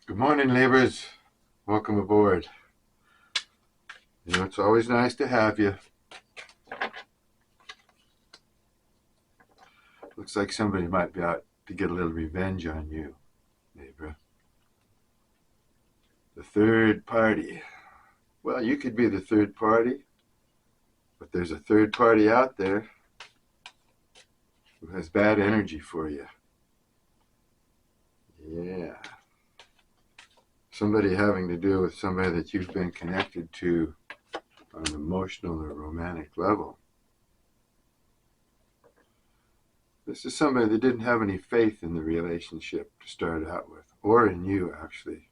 Good morning, Libras. Welcome aboard. It's always nice to have you. Looks like somebody might be out to get a little revenge on you, Libra. The third party. Well, you could be the third party, but there's a third party out there who has bad energy for you. Yeah. Somebody having to do with somebody that you've been connected to on an emotional or romantic level. This is somebody that didn't have any faith in the relationship to start out with, or in you, actually.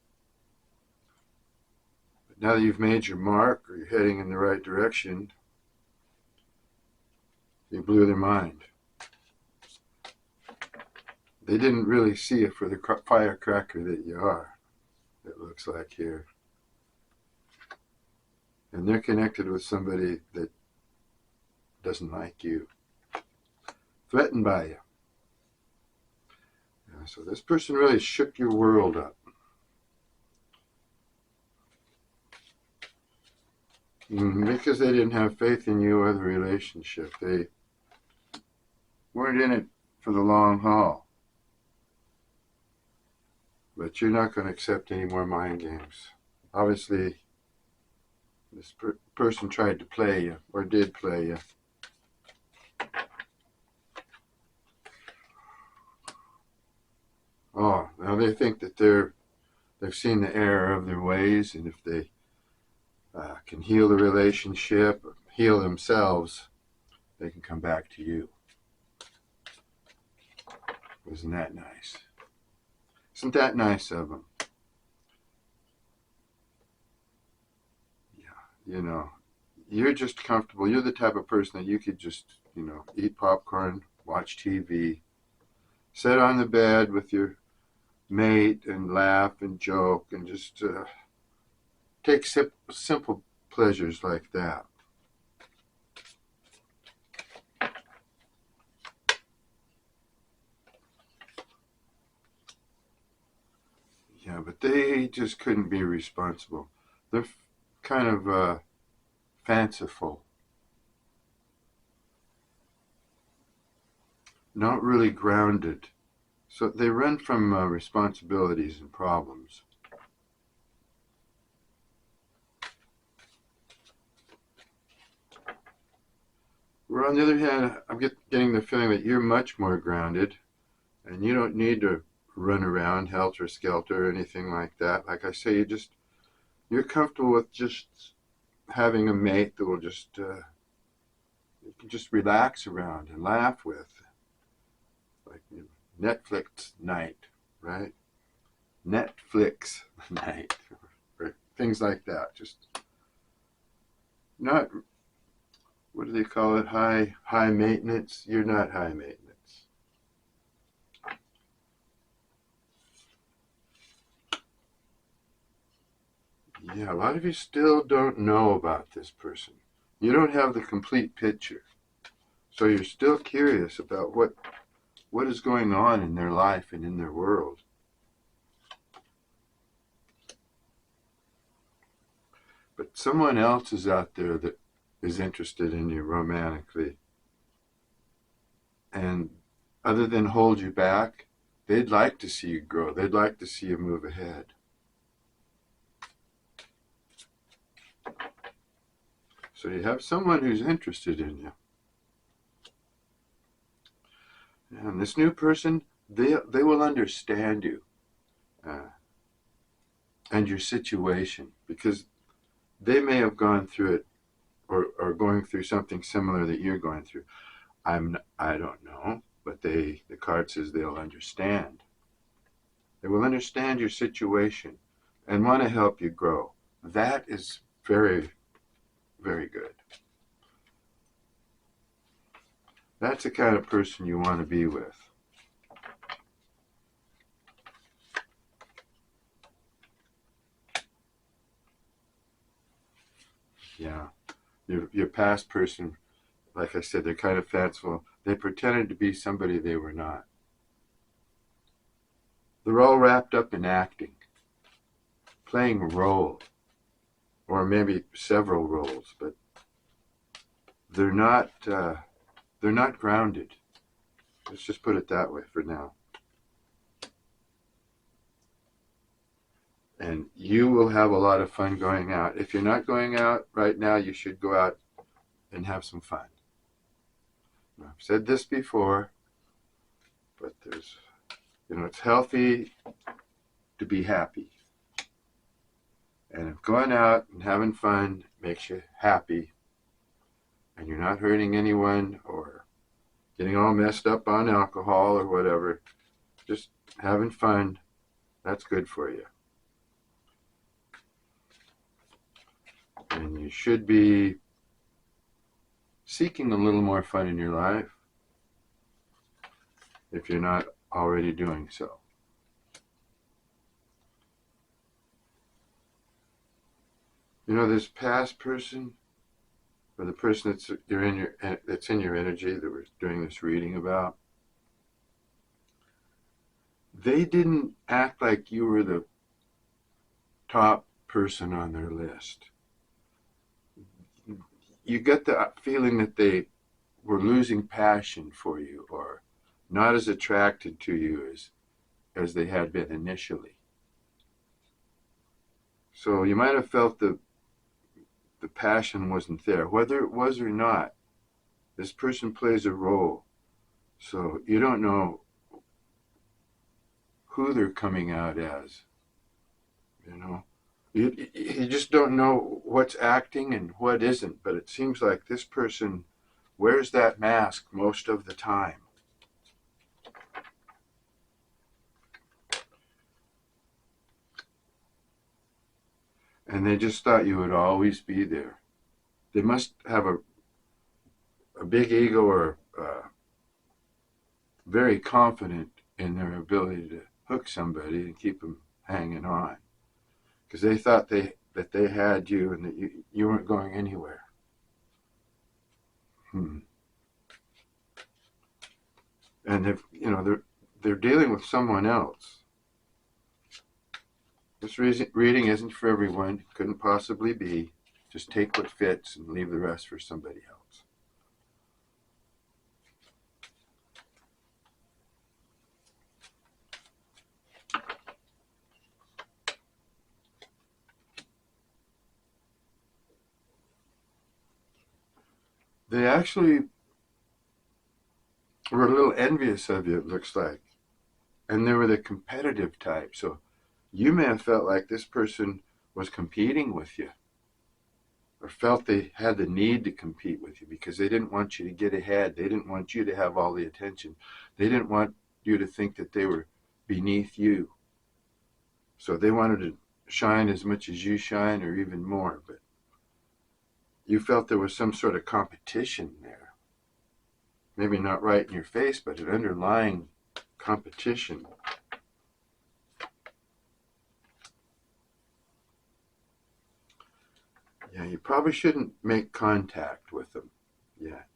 But now that you've made your mark, or you're heading in the right direction, you blew their mind. They didn't really see it for the firecracker that you are, it looks like here. And they're connected with somebody that doesn't like you, threatened by you. Yeah, so this person really shook your world up. Because they didn't have faith in you or the relationship. They weren't in it for the long haul. But you're not going to accept any more mind games. Obviously, this person tried to play you, or did play you. Oh, now they think that they've seen the error of their ways, and if they can heal the relationship, or heal themselves, they can come back to you. Isn't that nice? Isn't that nice of them? Yeah, you're just comfortable. You're the type of person that you could just, eat popcorn, watch TV, sit on the bed with your mate and laugh and joke and just take simple pleasures like that. Yeah, but they just couldn't be responsible. They're kind of fanciful, not really grounded. So they run from responsibilities and problems. Where on the other hand, I'm getting the feeling that you're much more grounded and you don't need to run around helter skelter or anything like that. Like I say, you're comfortable with just having a mate that will just you can just relax around and laugh with, like Netflix night, right? Netflix night, or things like that. Just not, what do they call it? High maintenance. You're not high maintenance. Yeah, a lot of you still don't know about this person. You don't have the complete picture. So you're still curious about what is going on in their life and in their world. But someone else is out there that is interested in you romantically. And other than hold you back, they'd like to see you grow. They'd like to see you move ahead. So you have someone who's interested in you. And this new person, they will understand you and your situation, because they may have gone through it, or going through something similar that you're going through. I don't know, but the card says they'll understand. They will understand your situation and want to help you grow. That is very, very good. That's the kind of person you want to be with. Yeah. Your past person, like I said, they're kind of fanciful. They pretended to be somebody they were not. They're all wrapped up in acting. playing a role, or maybe several roles, but they're not grounded. Let's just put it that way for now. And you will have a lot of fun going out. If you're not going out right now, you should go out and have some fun. I've said this before, but it's healthy to be happy. And if going out and having fun makes you happy, and you're not hurting anyone or getting all messed up on alcohol or whatever, just having fun, that's good for you. And you should be seeking a little more fun in your life if you're not already doing so. This past person, or the person that's in your energy that we're doing this reading about, they didn't act like you were the top person on their list. You get the feeling that they were losing passion for you, or not as attracted to you as they had been initially. So you might have felt the passion wasn't there. Whether it was or not, this person plays a role. So you don't know who they're coming out as. You just don't know what's acting and what isn't, but it seems like this person wears that mask most of the time. And they just thought you would always be there. They must have a big ego, or very confident in their ability to hook somebody and keep them hanging on. Because they thought that they had you and that you weren't going anywhere. And they're dealing with someone else. This reading isn't for everyone. It couldn't possibly be. Just take what fits and leave the rest for somebody else. They actually were a little envious of you, it looks like. And they were the competitive type. So you may have felt like this person was competing with you, or felt they had the need to compete with you because they didn't want you to get ahead. They didn't want you to have all the attention. They didn't want you to think that they were beneath you. So they wanted to shine as much as you shine, or even more. But you felt there was some sort of competition there. Maybe not right in your face, but an underlying competition. Yeah, you probably shouldn't make contact with them yet.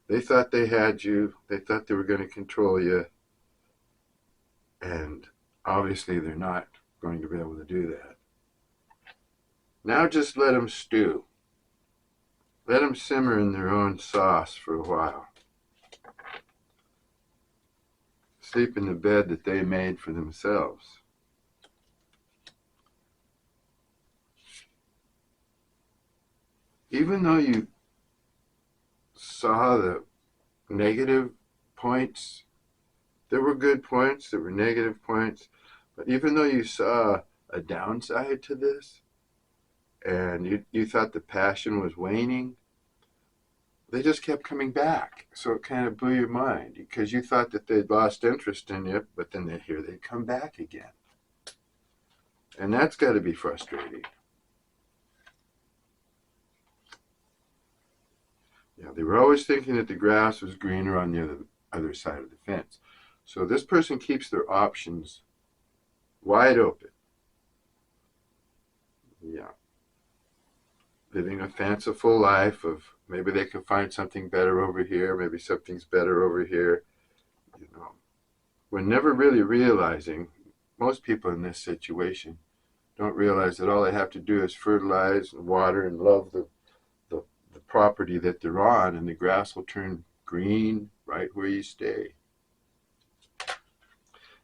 They thought they had you. They thought they were going to control you. And obviously they're not going to be able to do that. Now just let them stew. Let them simmer in their own sauce for a while. Sleep in the bed that they made for themselves. Even though you saw the negative points, there were good points, there were negative points, but even though you saw a downside to this, and you thought the passion was waning, they just kept coming back. So it kind of blew your mind, because you thought that they'd lost interest in you, but then they'd come back again. And that's got to be frustrating. Yeah, they were always thinking that the grass was greener on the other side of the fence. So this person keeps their options wide open. Yeah. Living a fanciful life of maybe they can find something better over here, maybe something's better over here. We're never really realizing most people in this situation don't realize that all they have to do is fertilize and water and love the, the property that they're on, and the grass will turn green right where you stay.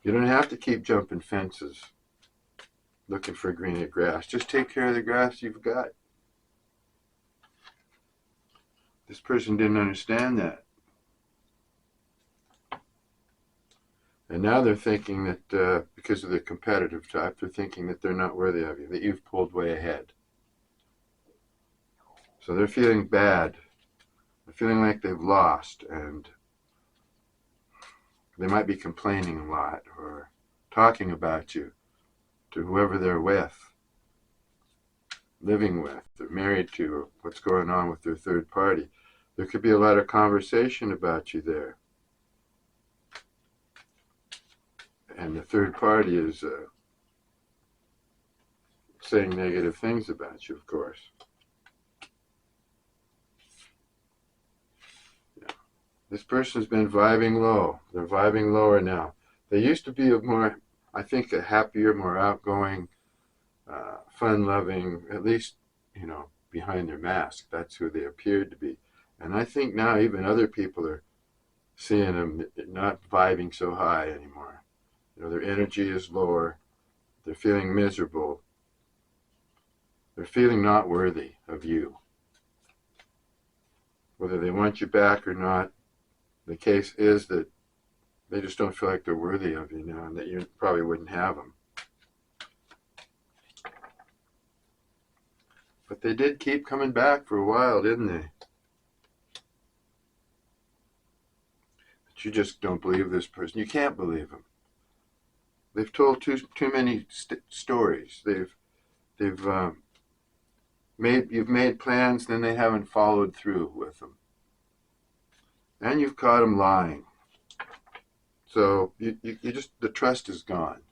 You don't have to keep jumping fences looking for greener grass. Just take care of the grass you've got. This person didn't understand that. And now they're thinking that because of their competitive type, they're thinking that they're not worthy of you, that you've pulled way ahead. So they're feeling bad. They're feeling like they've lost, and they might be complaining a lot or talking about you to whoever they're with, living with, or married to, or what's going on with their third party. There could be a lot of conversation about you there. And the third party is saying negative things about you, of course. Yeah. This person's been vibing low. They're vibing lower now. They used to be I think, a happier, more outgoing, fun-loving, at least, behind their mask. That's who they appeared to be. And I think now even other people are seeing them not vibing so high anymore. Their energy is lower. They're feeling miserable. They're feeling not worthy of you. Whether they want you back or not, the case is that they just don't feel like they're worthy of you now, and that you probably wouldn't have them. But they did keep coming back for a while, didn't they? But you just don't believe this person. You can't believe them. They've told too many stories. You've made plans, then they haven't followed through with them, and you've caught them lying. So you just, the trust is gone,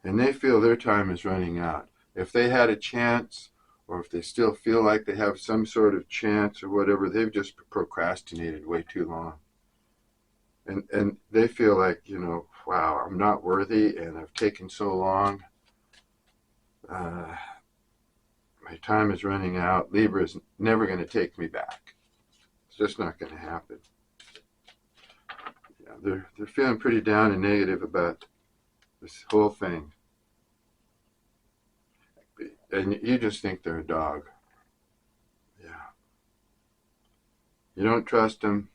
and they feel their time is running out. If they had a chance, or if they still feel like they have some sort of chance or whatever, they've just procrastinated way too long. And they feel like, wow, I'm not worthy, and I've taken so long. My time is running out. Libra is never going to take me back. It's just not going to happen. Yeah, they're feeling pretty down and negative about this whole thing. And you just think they're a dog. Yeah. You don't trust them.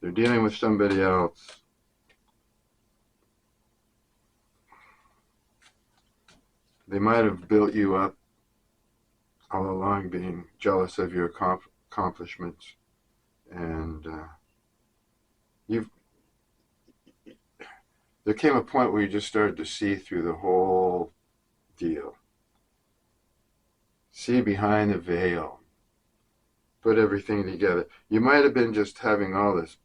They're dealing with somebody else. They might have built you up all along, being jealous of your accomplishments. And there came a point where you just started to see through the whole deal. See behind the veil. Put everything together. You might have been just having all this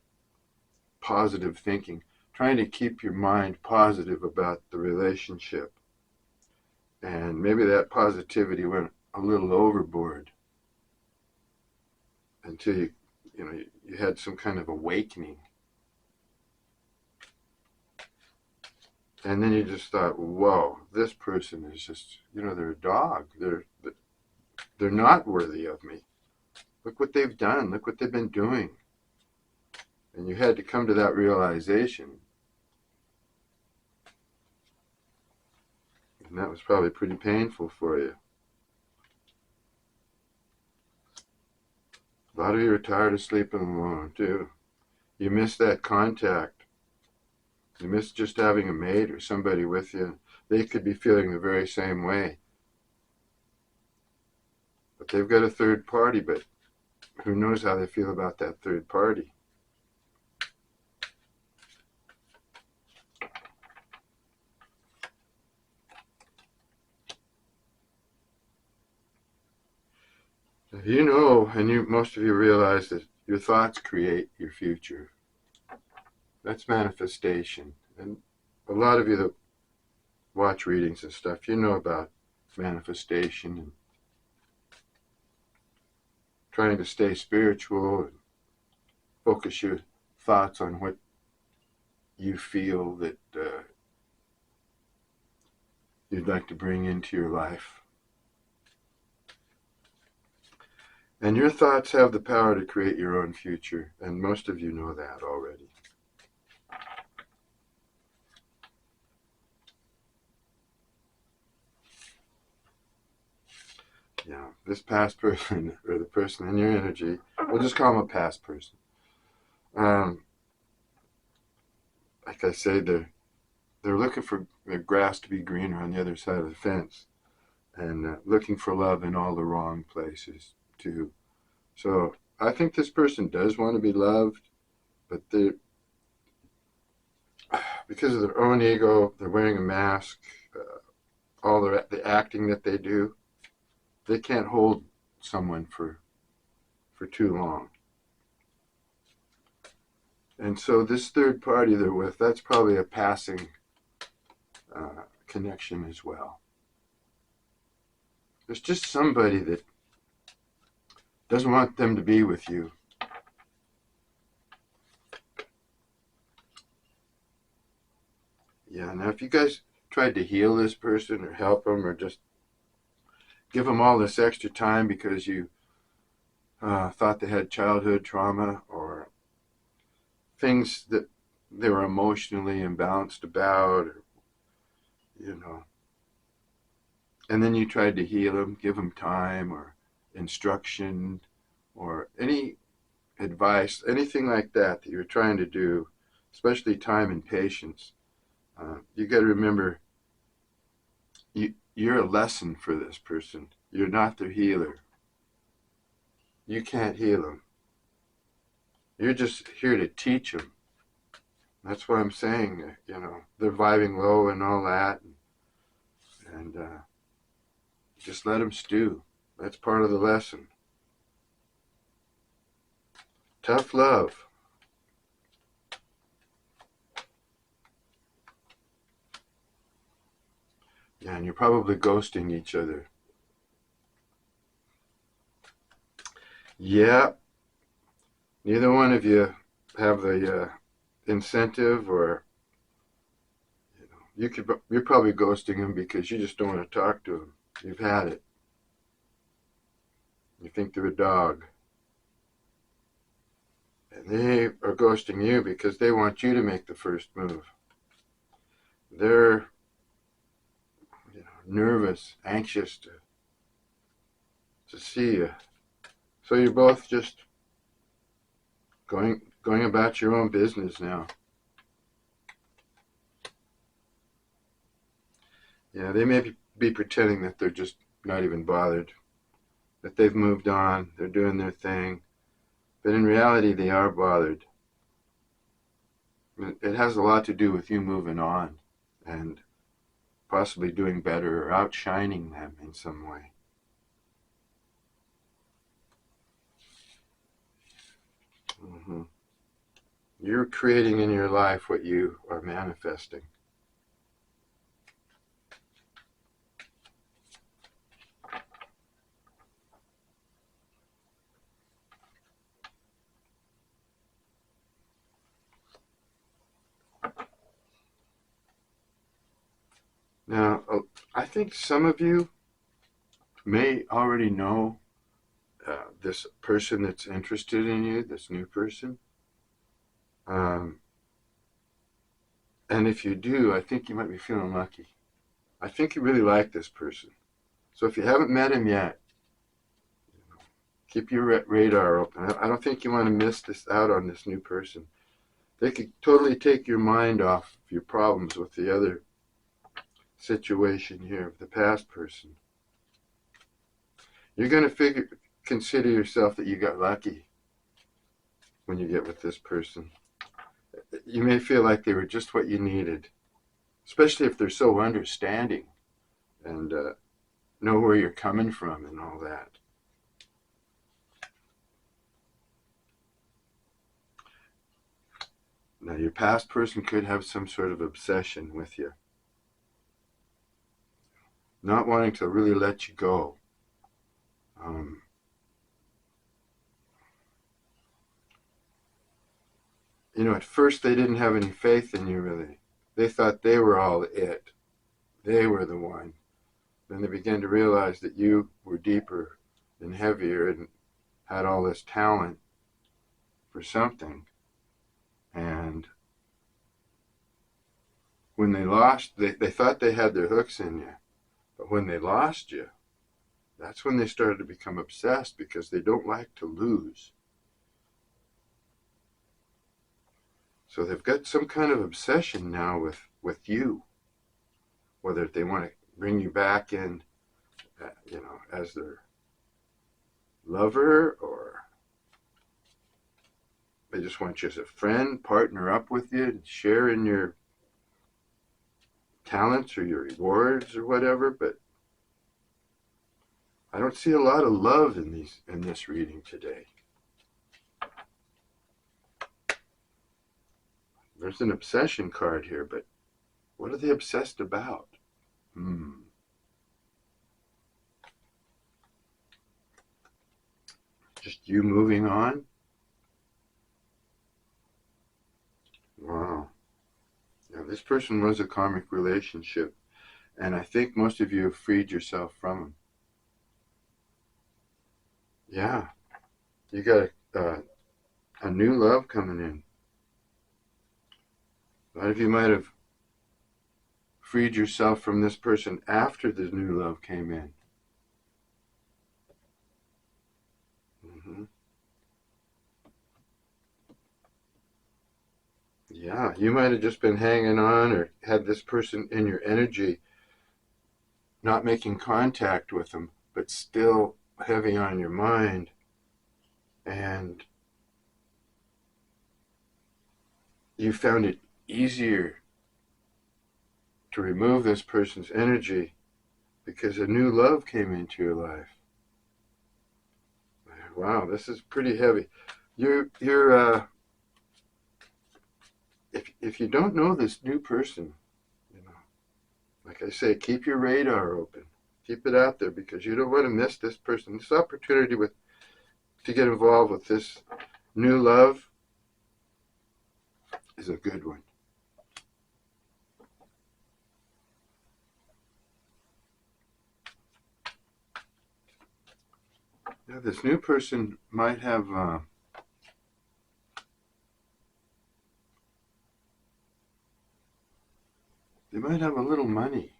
positive thinking, trying to keep your mind positive about the relationship. And maybe that positivity went a little overboard until you had some kind of awakening. And then you just thought, whoa, this person is just, they're a dog. They're not worthy of me. Look what they've done. Look what they've been doing. And you had to come to that realization. And that was probably pretty painful for you. A lot of you are tired of sleeping alone, too. You miss that contact. You miss just having a mate or somebody with you. They could be feeling the very same way. But they've got a third party, but who knows how they feel about that third party. And most of you realize that your thoughts create your future. That's manifestation. And a lot of you that watch readings and stuff, you know about manifestation and trying to stay spiritual and focus your thoughts on what you feel that you'd like to bring into your life. And your thoughts have the power to create your own future, and most of you know that already. Yeah, this past person, or the person in your energy, we'll just call them a past person. Like I say, they're looking for the grass to be greener on the other side of the fence, and looking for love in all the wrong places too. So I think this person does want to be loved, but they, because of their own ego, they're wearing a mask. All the acting that they do, they can't hold someone for too long. And so this third party they're with, that's probably a passing connection as well. There's just somebody that doesn't want them to be with you. Yeah, now if you guys tried to heal this person or help them or just give them all this extra time because you thought they had childhood trauma or things that they were emotionally imbalanced about, or, and then you tried to heal them, give them time or instruction or any advice, anything like that you're trying to do, especially time and patience. You got to remember, you're a lesson for this person. You're not their healer. You can't heal them. You're just here to teach them. That's what I'm saying. They're vibing low and all that, and just let them stew. That's part of the lesson. Tough love. Yeah, and you're probably ghosting each other. Yeah, neither one of you have the incentive, or you're probably ghosting them because you just don't want to talk to them. You've had it. You think they're a dog. And they are ghosting you because they want you to make the first move. They're nervous, anxious to see you. So you're both just going about your own business now. Yeah, they may be pretending that they're just not even bothered, that they've moved on, they're doing their thing, but in reality they are bothered. It has a lot to do with you moving on and possibly doing better or outshining them in some way. Mm-hmm. You're creating in your life what you are manifesting. Now, I think some of you may already know this person that's interested in you, this new person. And if you do, I think you might be feeling lucky. I think you really like this person. So if you haven't met him yet, keep your radar open. I don't think you want to miss out on this new person. They could totally take your mind off your problems with the other situation here of the past person. You're going to consider yourself that you got lucky when you get with this person. You may feel like they were just what you needed, especially if they're so understanding and know where you're coming from and all that. Now, your past person could have some sort of obsession with you, not wanting to really let you go. at first they didn't have any faith in you, really. They thought they were all it. They were the one. Then they began to realize that you were deeper and heavier and had all this talent for something. And when they lost, they thought they had their hooks in you. But when they lost you, that's when they started to become obsessed, because they don't like to lose. So they've got some kind of obsession now with you, whether they want to bring you back in, as their lover, or they just want you as a friend, partner up with you, and share in your talents or your rewards or whatever. But I don't see a lot of love in this reading today. There's an obsession card here, but what are they obsessed about? Just you moving on? Wow. Yeah, this person was a karmic relationship, and I think most of you have freed yourself from them. Yeah, you got a new love coming in. A lot of you might have freed yourself from this person after the new love came in. Yeah, you might have just been hanging on or had this person in your energy, not making contact with them, but still heavy on your mind. And you found it easier to remove this person's energy because a new love came into your life. Wow, this is pretty heavy. You're if you don't know this new person, like I say, keep your radar open. Keep it out there, because you don't want to miss this person. This opportunity to get involved with this new love is a good one. Yeah, this new person might have they might have a little money.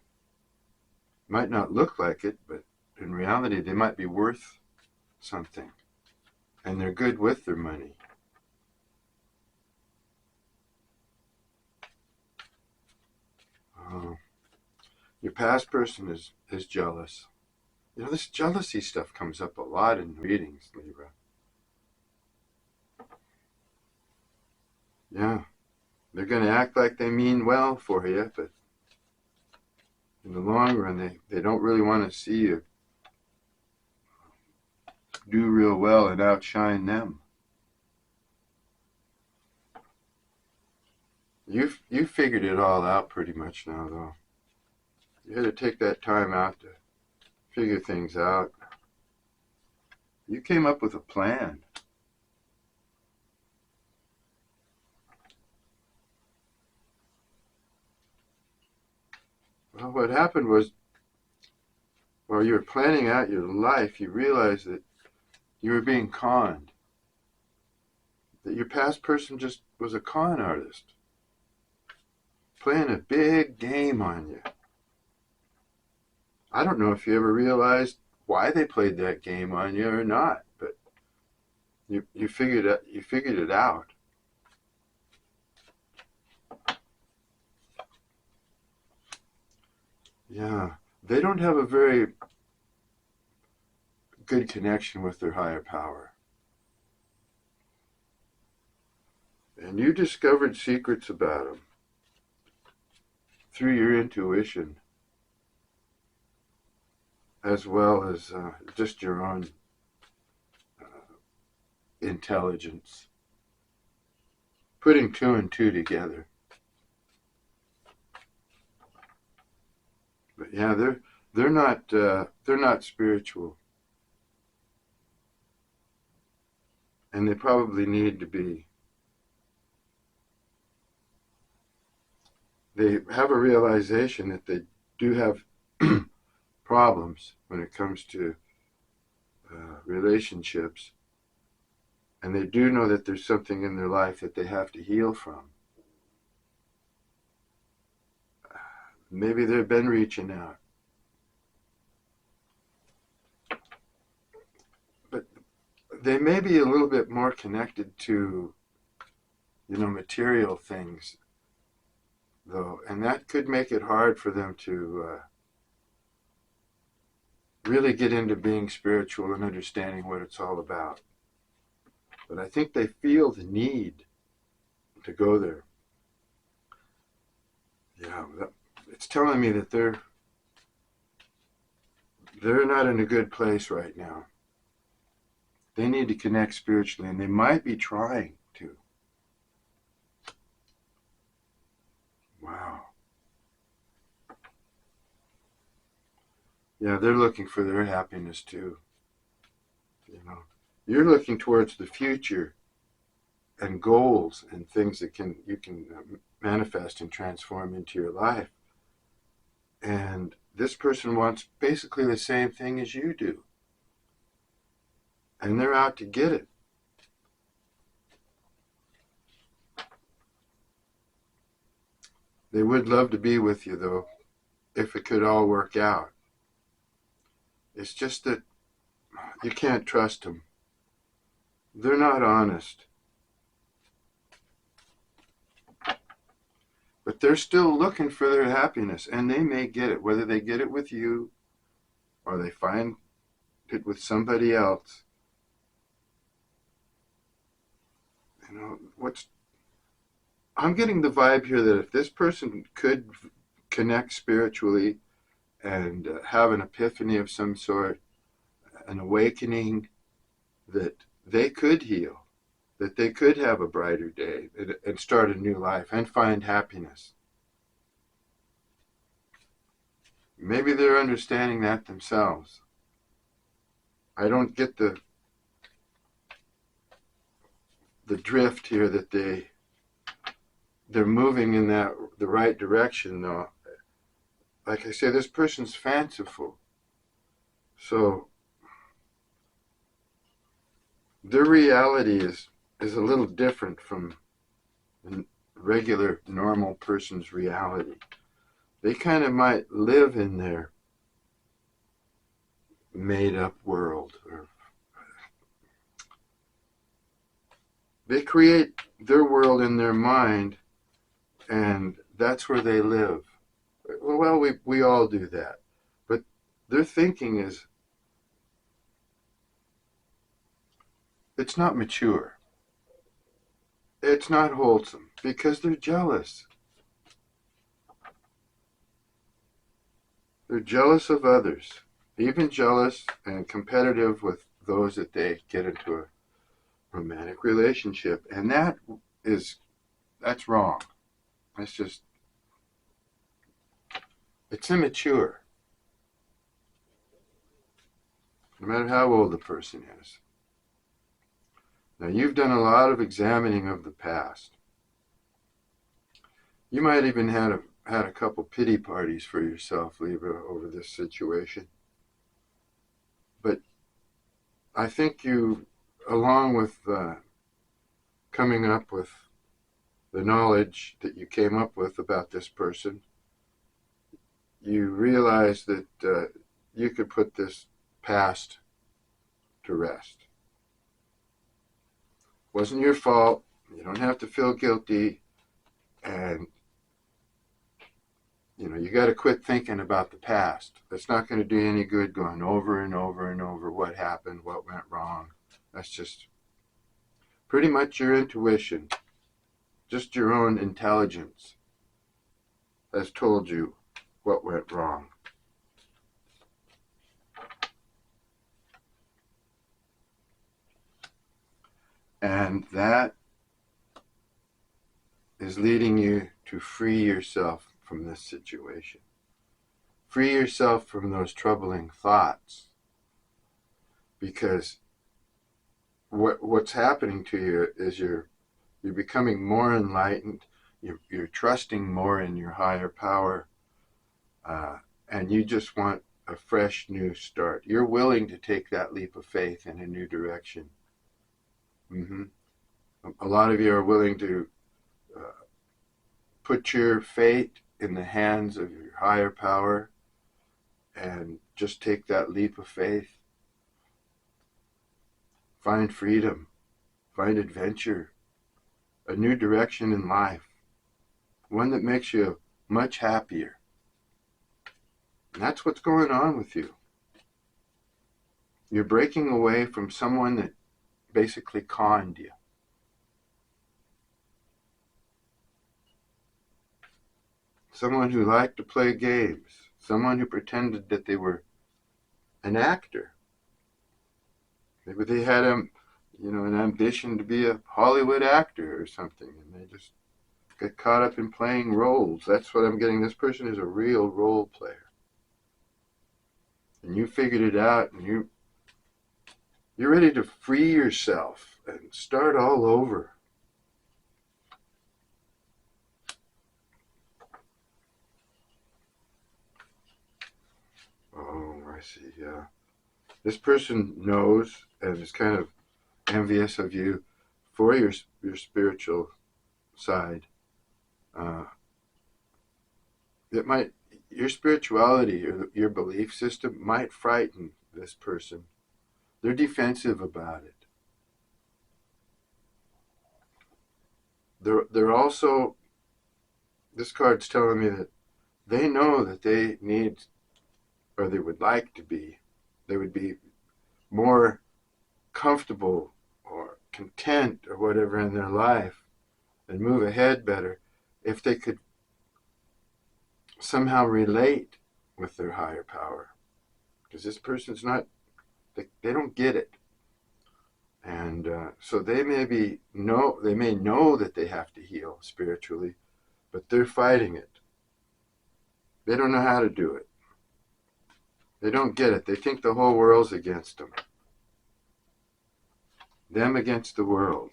Might not look like it, but in reality they might be worth something, and they're good with their money. Your past person is jealous. This jealousy stuff comes up a lot in readings, Libra. Yeah, they're going to act like they mean well for you, but in the long run, they don't really want to see you do real well and outshine them. You figured it all out pretty much now, though. You had to take that time out to figure things out. You came up with a plan. Well, what happened was, while you were planning out your life, you realized that you were being conned. That your past person just was a con artist, playing a big game on you. I don't know if you ever realized why they played that game on you or not, but you figured it out. Yeah, they don't have a very good connection with their higher power. And you discovered secrets about them through your intuition, as well as just your own intelligence, putting two and two together. But yeah, they're not spiritual, and they probably need to be. they have a realization that they do have problems when it comes to relationships, and they do know that there's something in their life that they have to heal from. Maybe they've been reaching out, but they may be a little bit more connected to, material things, though, and that could make it hard for them to really get into being spiritual and understanding what it's all about. But I think they feel the need to go there. Yeah, it's telling me that they're not in a good place right now. They need to connect spiritually, and they might be trying to. Wow. Yeah, they're looking for their happiness too. You're looking towards the future and goals and things that you can manifest and transform into your life. And this person wants basically the same thing as you do. And they're out to get it. They would love to be with you, though, if it could all work out. It's just that you can't trust them. They're not honest. But they're still looking for their happiness, and they may get it, whether they get it with you or they find it with somebody else. I'm getting the vibe here that if this person could connect spiritually and have an epiphany of some sort, an awakening, that they could heal, that they could have a brighter day and start a new life and find happiness. Maybe they're understanding that themselves. I don't get the drift here that they're moving in the right direction, though. Like I say, this person's fanciful. So their reality is a little different from a regular, normal person's reality. They kind of might live in their made-up world. Or they create their world in their mind, and that's where they live. Well, we all do that. But their thinking it's not mature. It's not wholesome, because they're jealous. They're jealous of others, even jealous and competitive with those that they get into a romantic relationship. And that's wrong. It's immature, no matter how old the person is. Now, you've done a lot of examining of the past. You might even had a couple pity parties for yourself, Libra, over this situation. But I think you, along with coming up with the knowledge that you came up with about this person, you realized that you could put this past to rest. Wasn't your fault. You don't have to feel guilty. And, you got to quit thinking about the past. It's not going to do you any good going over and over and over what happened, what went wrong. That's just pretty much your intuition, just your own intelligence has told you what went wrong. And that is leading you to free yourself from this situation. Free yourself from those troubling thoughts. Because what's happening to you is you're becoming more enlightened. You're trusting more in your higher power, and you just want a fresh new start. You're willing to take that leap of faith in a new direction. Mm-hmm. A lot of you are willing to put your fate in the hands of your higher power and just take that leap of faith. Find freedom, find adventure, a new direction in life, one that makes you much happier. And that's what's going on with you. You're breaking away from someone that basically conned you. Someone who liked to play games, someone who pretended that they were an actor. Maybe they had an ambition to be a Hollywood actor or something, and they just get caught up in playing roles. That's what I'm getting. This person is a real role player. And you figured it out, and you're ready to free yourself and start all over. Oh, I see, yeah. This person knows and is kind of envious of you for your spiritual side. Your spirituality or your belief system might frighten this person. They're defensive about it. They're also, this card's telling me that they know that they need, or they would like to be, they would be more comfortable or content or whatever in their life and move ahead better if they could somehow relate with their higher power. Because this person's not, they don't get it. And so they may know that they have to heal spiritually, but they're fighting it. They don't know how to do it. They don't get it. They think the whole world's against them. Them against the world.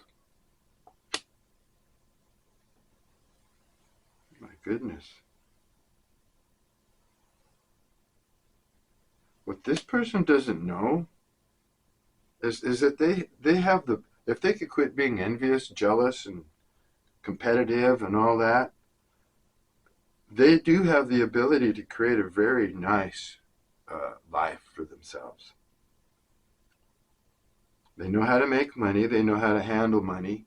My goodness. What this person doesn't know is that they have if they could quit being envious, jealous, and competitive and all that, they do have the ability to create a very nice life for themselves. They know how to make money. They know how to handle money.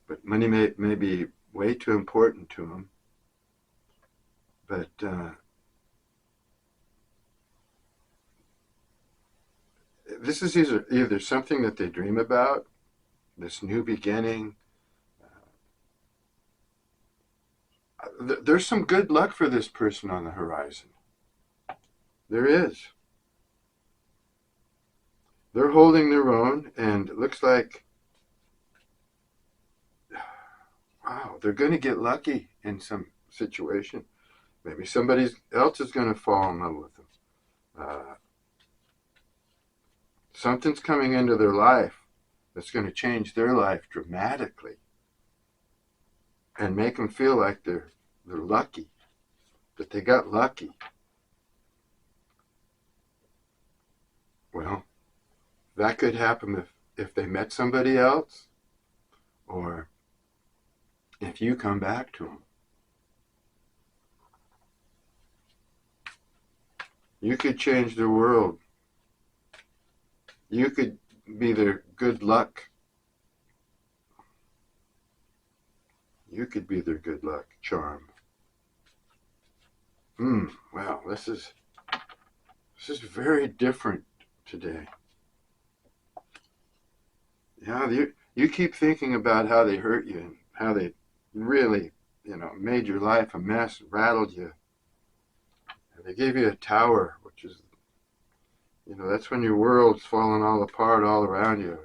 But money may be way too important to them. But this is either something that they dream about, this new beginning. There's some good luck for this person on the horizon. There is. They're holding their own, and it looks like, wow, they're going to get lucky in some situation. Maybe somebody else is going to fall in love with them. Something's coming into their life that's going to change their life dramatically and make them feel like they're lucky, that they got lucky. Well, that could happen if they met somebody else, or if you come back to them. You could change their world. You could be their good luck. You could be their good luck charm. Wow, this is very different today. Yeah, you keep thinking about how they hurt you and how they really, made your life a mess, rattled you. And they gave you a tower, which is, that's when your world's falling all apart all around you.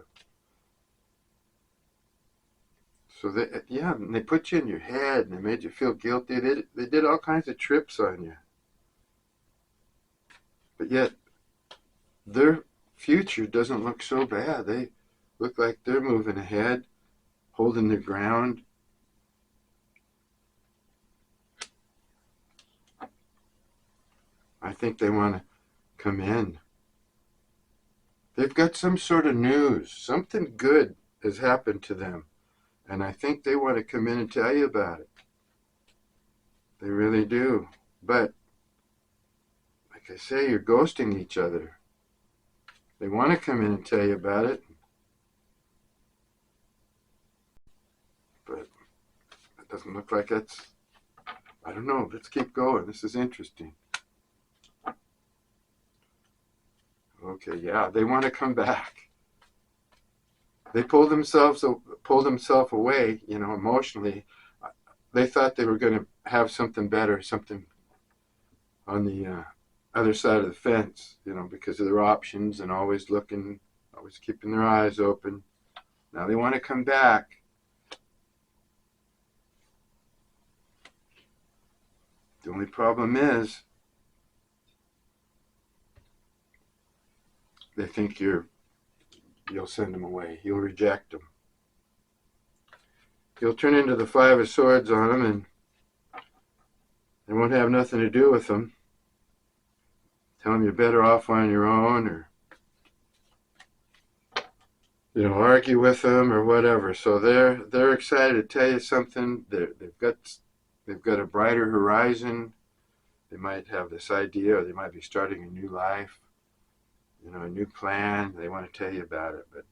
So they put you in your head and they made you feel guilty. They did all kinds of trips on you. But yet, their future doesn't look so bad. They look like they're moving ahead, holding their ground. I think they want to come in. They've got some sort of news. Something good has happened to them. And I think they want to come in and tell you about it. They really do. But, like I say, you're ghosting each other. They want to come in and tell you about it. But it doesn't look like that's... I don't know. Let's keep going. This is interesting. Okay, yeah, they want to come back. They pulled themselves away, emotionally. They thought they were going to have something better, something on the other side of the fence, because of their options and always looking, always keeping their eyes open. Now they want to come back. The only problem is they think you'll send them away. You'll reject them. You'll turn into the Five of Swords on them, and they won't have nothing to do with them. Tell them you're better off on your own, or argue with them or whatever. So they're excited to tell you something. They've got a brighter horizon. They might have this idea, or they might be starting a new life, a new plan. They want to tell you about it, but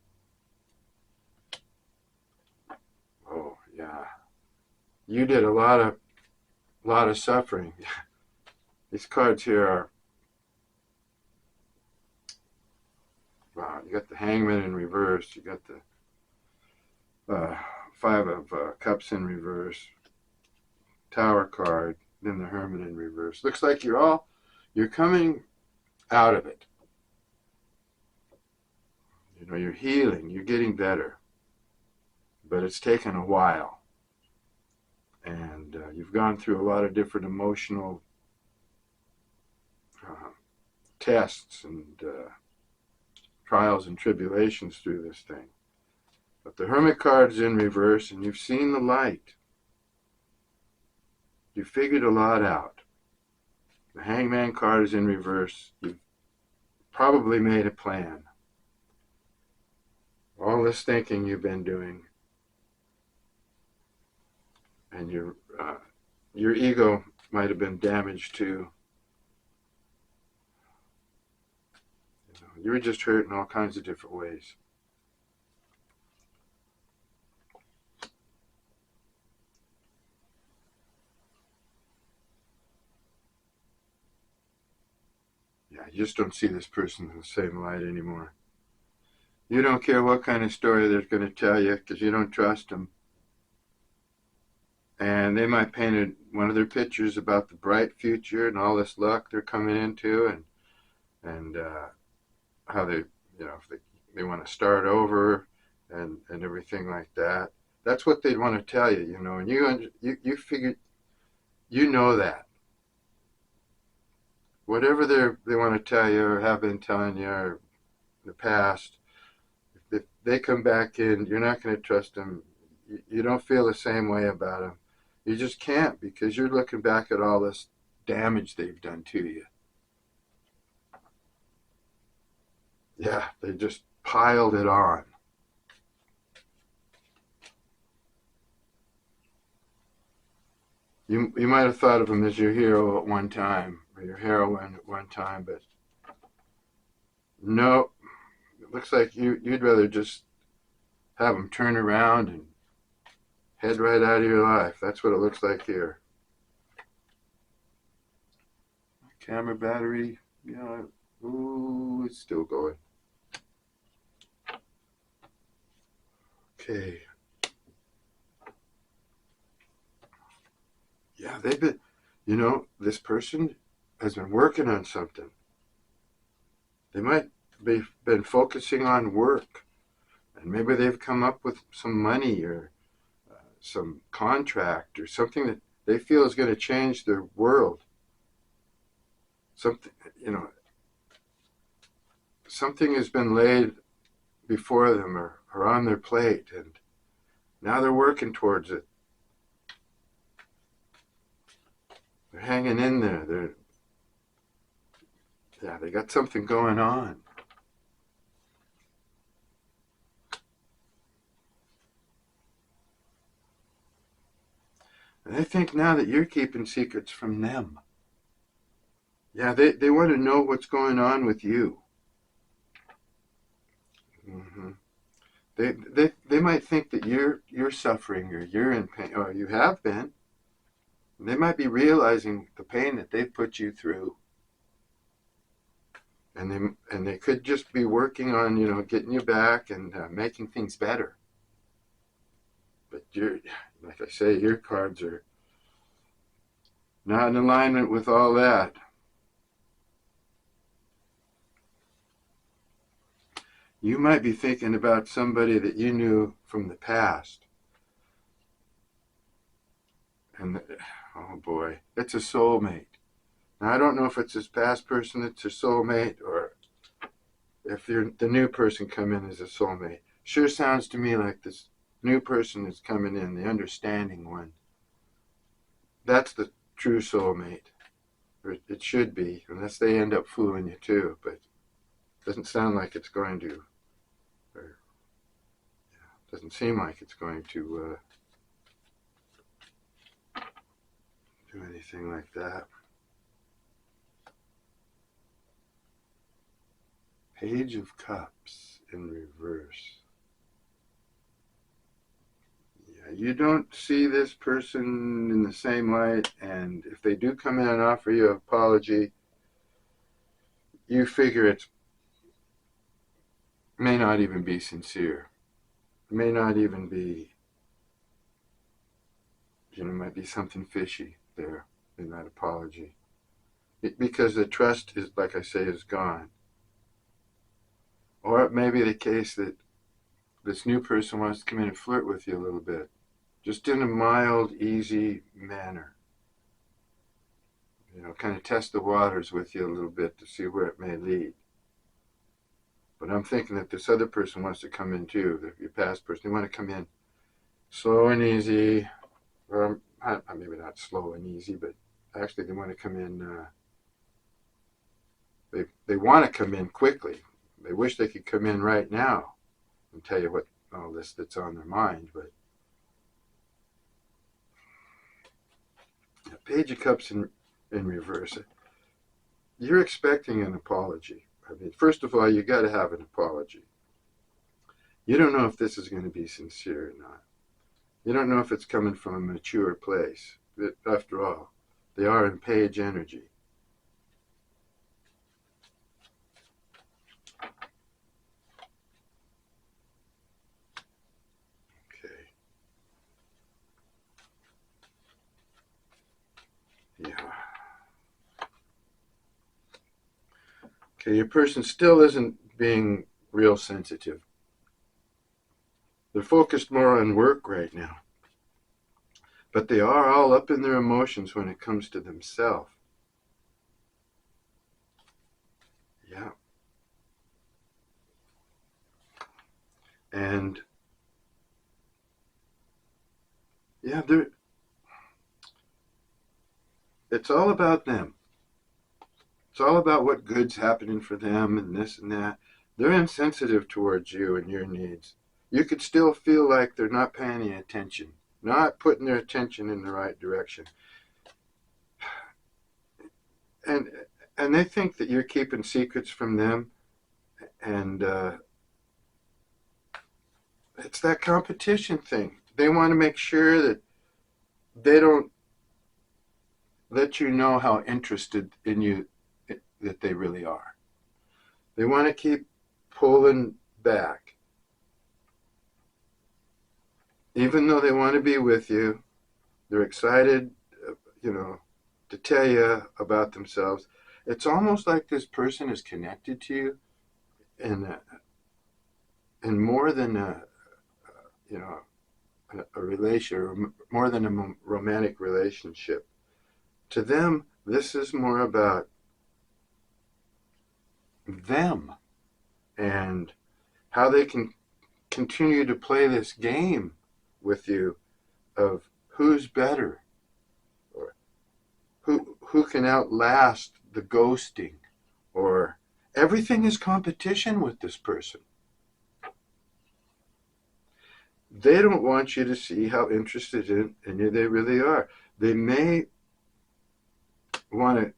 oh yeah, you did a lot of suffering. These cards here are, wow. You got the Hangman in reverse. You got the Five of Cups in reverse. Tower card. Then the Hermit in reverse. Looks like you're coming out of it. You're healing. You're getting better. But it's taken a while. And you've gone through a lot of different emotional tests and trials and tribulations through this thing. But the Hermit card's in reverse, and you've seen the light. You figured a lot out. The Hangman card is in reverse. You've probably made a plan. All this thinking you've been doing, and your ego might have been damaged too. You were just hurt in all kinds of different ways. Yeah, you just don't see this person in the same light anymore. You don't care what kind of story they're going to tell you because you don't trust them. And they might paint one of their pictures about the bright future and all this luck they're coming into, and how they, if they want to start over and everything like that. That's what they'd want to tell you, and you figure, that. Whatever they want to tell you or have been telling you or in the past, if they come back in, you're not going to trust them. You don't feel the same way about them. You just can't, because you're looking back at all this damage they've done to you. Yeah, they just piled it on. You might have thought of them as your hero at one time, or your heroine at one time, but no, it looks like you'd rather just have them turn around and head right out of your life. That's what it looks like here. Camera battery, ooh, it's still going. Okay. Yeah, they've been, this person has been working on something. They might be been focusing on work, and maybe they've come up with some money or some contract or something that they feel is going to change their world. Something has been laid before them or on their plate, and Now they're working towards it. They're hanging in there. They got something going on. And they think now that you're keeping secrets from them. Yeah, they want to know what's going on with you. Mm-hmm. They might think that you're suffering or you're in pain or you have been. They might be realizing the pain that they've put you through, and they could just be working on getting you back and making things better. But like I say, your cards are not in alignment with all that. You might be thinking about somebody that you knew from the past. And, oh boy, it's a soulmate. Now, I don't know if it's this past person that's a soulmate or if the new person come in as a soulmate. Sure sounds to me like this new person that's coming in, the understanding one. That's the true soulmate. Or it should be, unless they end up fooling you too. But it doesn't sound like it's going to. Or doesn't seem like it's going to do anything like that. Page of Cups in reverse. Yeah, you don't see this person in the same light, and if they do come in and offer you an apology, you figure it may not even be sincere. It may not even be, might be something fishy there in that apology. Because the trust is, like I say, is gone. Or it may be the case that this new person wants to come in and flirt with you a little bit, just in a mild, easy manner. Kind of test the waters with you a little bit to see where it may lead. But I'm thinking that this other person wants to come in too, your past person. They want to come in slow and easy, or maybe not slow and easy, but actually they want to come in, they want to come in quickly. They wish they could come in right now and tell you what all this that's on their mind. But Page of Cups in reverse. You're expecting an apology. I mean, first of all, you got to have an apology. You don't know if this is going to be sincere or not. You don't know if it's coming from a mature place. After all, they are in Page energy. Okay. Yeah. Okay, your person still isn't being real sensitive. They're focused more on work right now. But they are all up in their emotions when it comes to themselves. Yeah. And yeah, it's all about them. It's all about what good's happening for them and this and that. They're insensitive towards you and your needs. You could still feel like they're not paying any attention, not putting their attention in the right direction. And they think that you're keeping secrets from them, and it's that competition thing. They want to make sure that they don't let you know how interested in you that they really are. They want to keep pulling back. Even though they want to be with you, they're excited, to tell you about themselves. It's almost like this person is connected to you in more than a relation, or more than a romantic relationship. To them, this is more about them and how they can continue to play this game with you of who's better, or who can outlast the ghosting, or everything is competition with this person. They don't want you to see how interested in you they really are. They may want to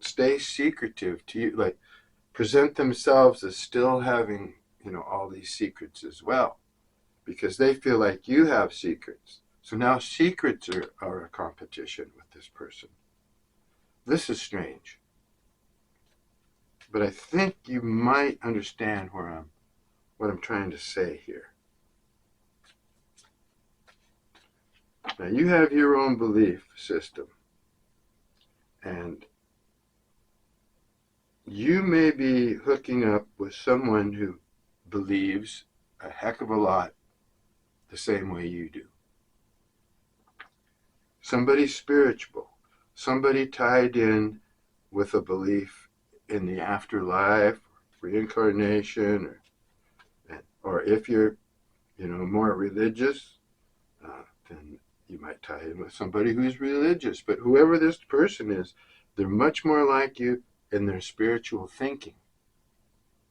stay secretive to you, like present themselves as still having, all these secrets as well, because they feel like you have secrets. So now secrets are a competition with this person. This is strange. But I think you might understand what I'm trying to say here. Now, you have your own belief system, and you may be hooking up with someone who believes a heck of a lot the same way you do. Somebody spiritual, somebody tied in with a belief in the afterlife, reincarnation, or if you're, more religious, then you might tie in with somebody who's religious. But whoever this person is, they're much more like you in their spiritual thinking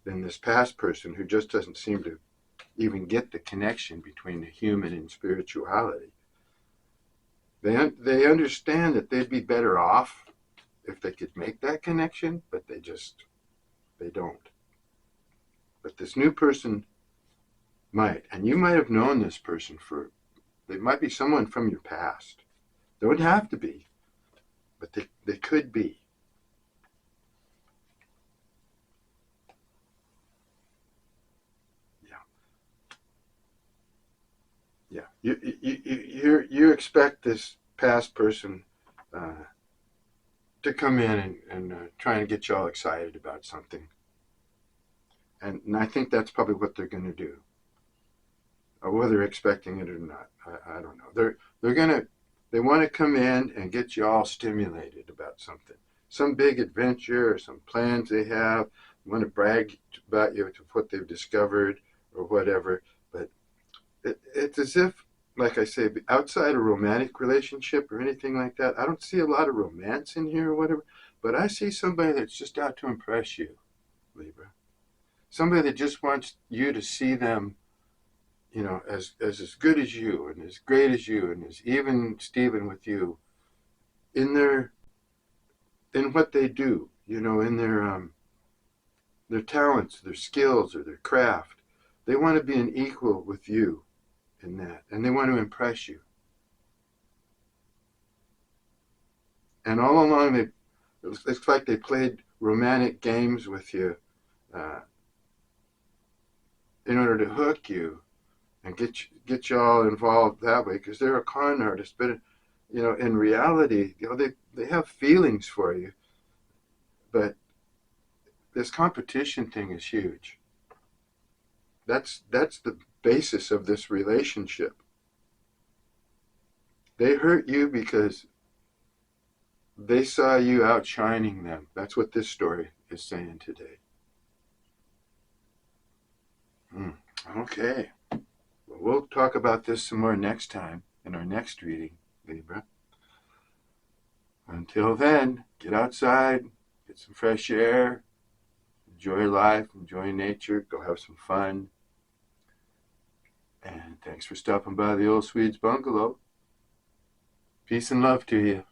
than this past person who just doesn't seem to even get the connection between the human and spirituality. They understand that they'd be better off if they could make that connection, but they don't. But this new person might, and you might have known this person they might be someone from your past. They don't have to be, but they could be. Yeah. You expect this past person to come in and try and get you all excited about something, and I think that's probably what they're going to do. Or whether they're expecting it or not, I don't know. They want to come in and get you all stimulated about something, some big adventure or some plans they have. They want to brag about you to what they've discovered or whatever. But it's as if, like I say, outside a romantic relationship or anything like that, I don't see a lot of romance in here or whatever. But I see somebody that's just out to impress you, Libra. Somebody that just wants you to see them, as good as you and as great as you and as even Steven with you in what they do, in their talents, their skills, or their craft. They want to be an equal with you in that, and they want to impress you. And all along, it's like they played romantic games with you in order to hook you and get you all involved that way, because they're a con artist. But in reality, they have feelings for you. But this competition thing is huge. That's the basis of this relationship. They hurt you because they saw you outshining them. That's what this story is saying today. Okay. We'll talk about this some more next time in our next reading, Libra. Until then, get outside, get some fresh air, enjoy life, enjoy nature, go have some fun. And thanks for stopping by the Old Swede's Bungalow. Peace and love to you.